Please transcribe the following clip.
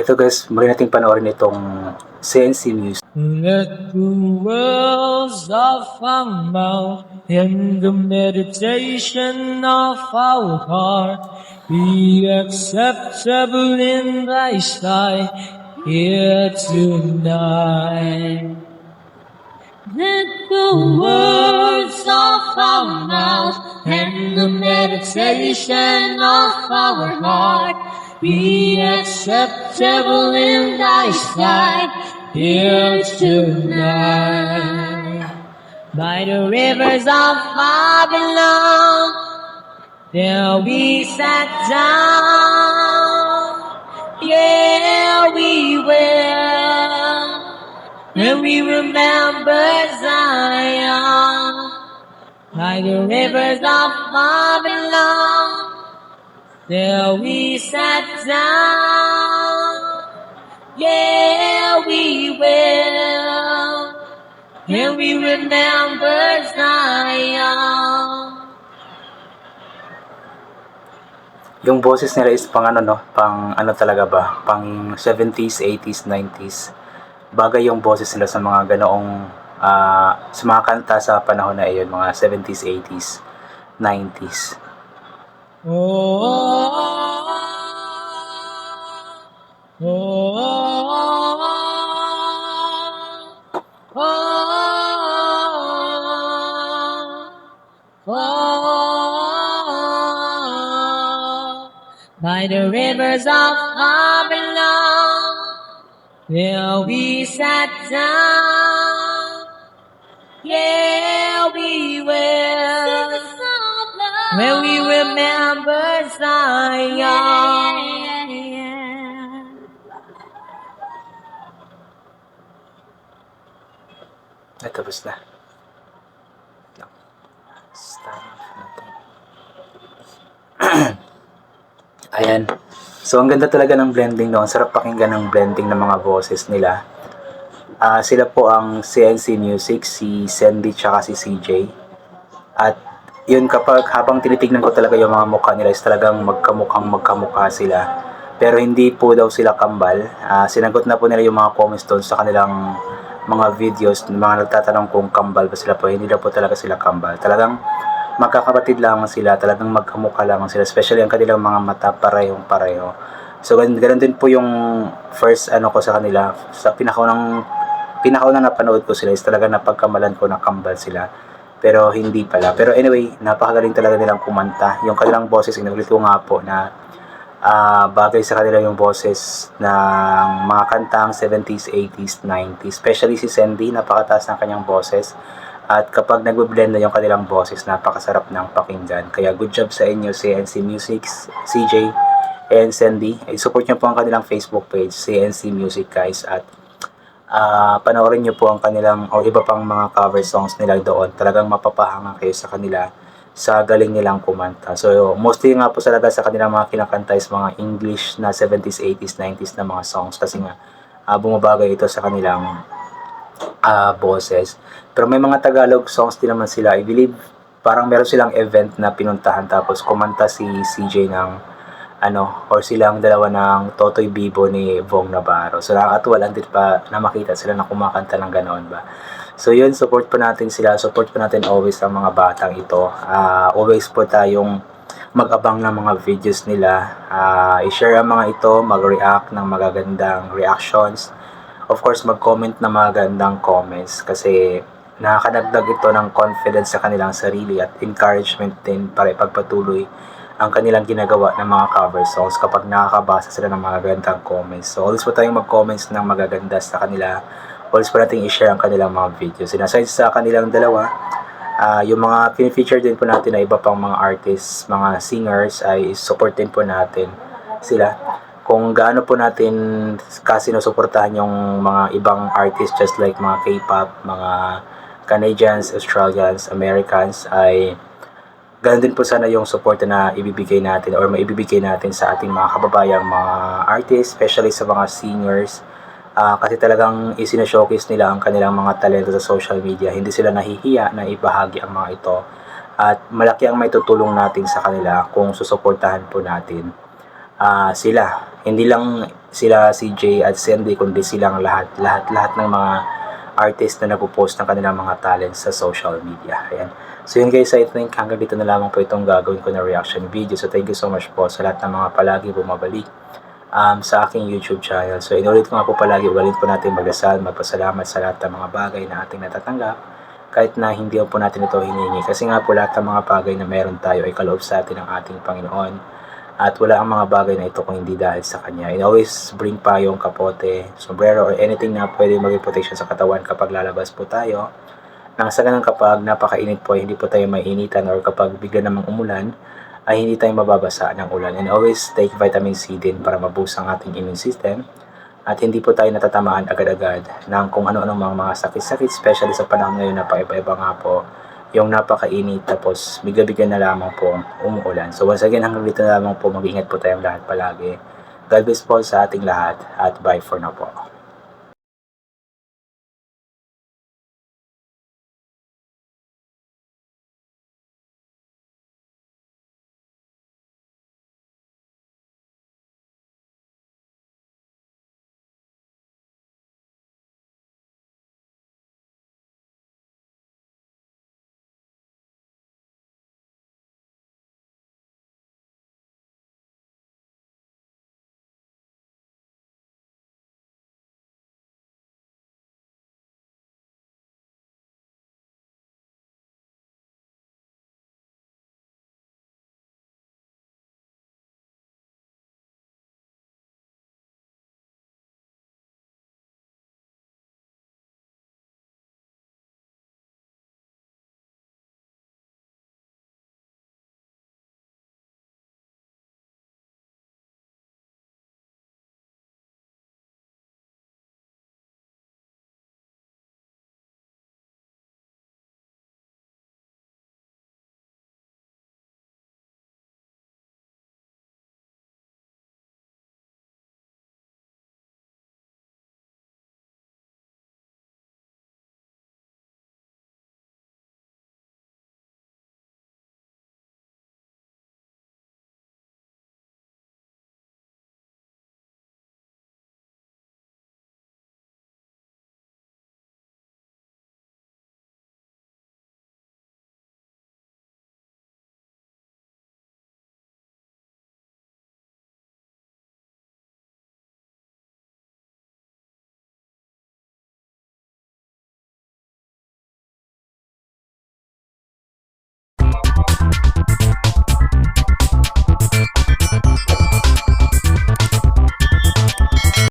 Ito guys, muli nating panoorin itong CNC Music. Let the words of our mouth and the meditation of our heart be acceptable in thy sight here tonight. Let the words of our mouth and the meditation of our heart be acceptable in thy sight here tonight. By the rivers of Babylon, there we sat down. Yeah, we will. And we remember Zion. By the rivers of Babylon, there we sat down. Yeah, we will. And we remember Zion. Yung boses nila is pang talaga ba? Pang 70s, 80s, 90s. Bagay yung boses nila sa mga ganoong sa mga kanta sa panahon na iyon, mga 70s, 80s, 90s. By the rivers of Babylon, there we sat down. Yeah, we will. When we remember Zion. Ay, tapos na. Stop natin. Ayan. So, ang ganda talaga ng blending noon. Sarap pakinggan ng blending ng mga boses nila. Sila po ang CNC Music, si Sandy tsaka si CJ. At yun, kapag habang tinitignan ko talaga yung mga mukha nila is talagang magkamukha sila. Pero hindi po daw sila kambal. Sinagot na po nila yung mga comments doon sa kanilang mga videos, mga nagtatanong kung kambal ba sila po. Hindi daw po talaga sila kambal. Talagang magkakapatid lamang sila, talagang magkamukha lamang sila, especially ang kanilang mga mata parehong pareho. So ganun din po yung first ko sa kanila, sa pinakaunang napanood ko sila is talaga napagkamalan ko na kambal sila, pero hindi pala. Pero anyway, napakagaling talaga nilang kumanta. Yung kanilang boses, inulit ko nga po na bagay sa kanila yung boses ng mga kantang 70s, 80s, 90s, especially si Sandy, napakataas ng kanyang boses. At kapag nagbe-blend na yung kanilang boses, napakasarap ng pakinggan. Kaya good job sa inyo, CNC Music, CJ, and Sandy. I-support nyo po ang kanilang Facebook page, CNC Music guys. At panoorin nyo po ang kanilang o iba pang mga cover songs nila doon. Talagang mapapahanga kayo sa kanila sa galing nilang kumanta. So mostly nga po talaga sa kanilang mga kinakanta is mga English na 70s, 80s, 90s na mga songs. Kasi nga bumabagay ito sa kanilang boses. Pero may mga Tagalog songs din naman sila. I believe parang meron silang event na pinuntahan tapos kumanta si CJ ng or silang dalawa ng Totoy Bibo ni Vong Navarro. So nakakatuwa lang din pa na makita sila na kumakanta ng ganoon ba. So yun, support po natin sila. Support po natin always ang mga batang ito. Always po tayong mag-abang ng mga videos nila. I-share ang mga ito, mag-react ng magagandang reactions. Of course, mag-comment na magandang comments kasi nakakadagdag ito ng confidence sa kanilang sarili at encouragement din para ipagpatuloy ang kanilang ginagawa ng mga cover songs kapag nakakabasa sila ng magagandang comments. So always po tayong mag-comments ng magaganda sa kanila. Always po natin i-share ang kanilang mga videos. And aside sa kanilang dalawa, yung mga pin-feature din po natin na iba pang mga artists, mga singers, ay support din po natin sila. Kung gaano po natin kasi sinusuportahan yung mga ibang artists just like mga K-pop, mga Canadians, Australians, Americans, ay ganun din po sana yung support na ibibigay natin or maibibigay natin sa ating mga kababayang mga artists, especially sa mga singers. Kasi talagang isinashowcase nila ang kanilang mga talento sa social media. Hindi sila nahihiya na ibahagi ang mga ito. At malaki ang may tutulong natin sa kanila kung susuportahan po natin sila. Hindi lang sila CJ at Sandy, kundi silang lahat ng mga artist na nagpo-post ng kanilang mga talents sa social media. Ayan. So yun guys, I think hanggang dito na lamang po itong gagawin ko na reaction video. So thank you so much po sa lahat ng mga palagi bumabalik sa aking YouTube channel. So inulit ko nga po palagi, ulit po natin magdasal, magpasalamat sa lahat ng mga bagay na ating natatanggap kahit na hindi po natin ito hinihingi. Kasi nga po lahat ng mga bagay na meron tayo ay kaloob sa atin ng ating Panginoon. At wala ang mga bagay na ito kung hindi dahil sa Kanya. And always bring payong, kapote, sombrero, or anything na pwede maging protection sa katawan kapag lalabas po tayo. Nang sa ganun kapag napakainit po, hindi po tayo maiinitan, or kapag bigla namang umulan, ay hindi tayo mababasa ng ulan. And always take vitamin C din para maboost ang ating immune system. At hindi po tayo natatamaan agad-agad ng kung ano-anong mga sakit-sakit, especially sa panahon ngayon na paiba-iba nga po yung napakainit, tapos bigla-bigla na lamang po umuulan. So once again, hanggang dito na lamang po, mag-ingat po tayong lahat palagi. God bless po sa ating lahat, at bye for now po.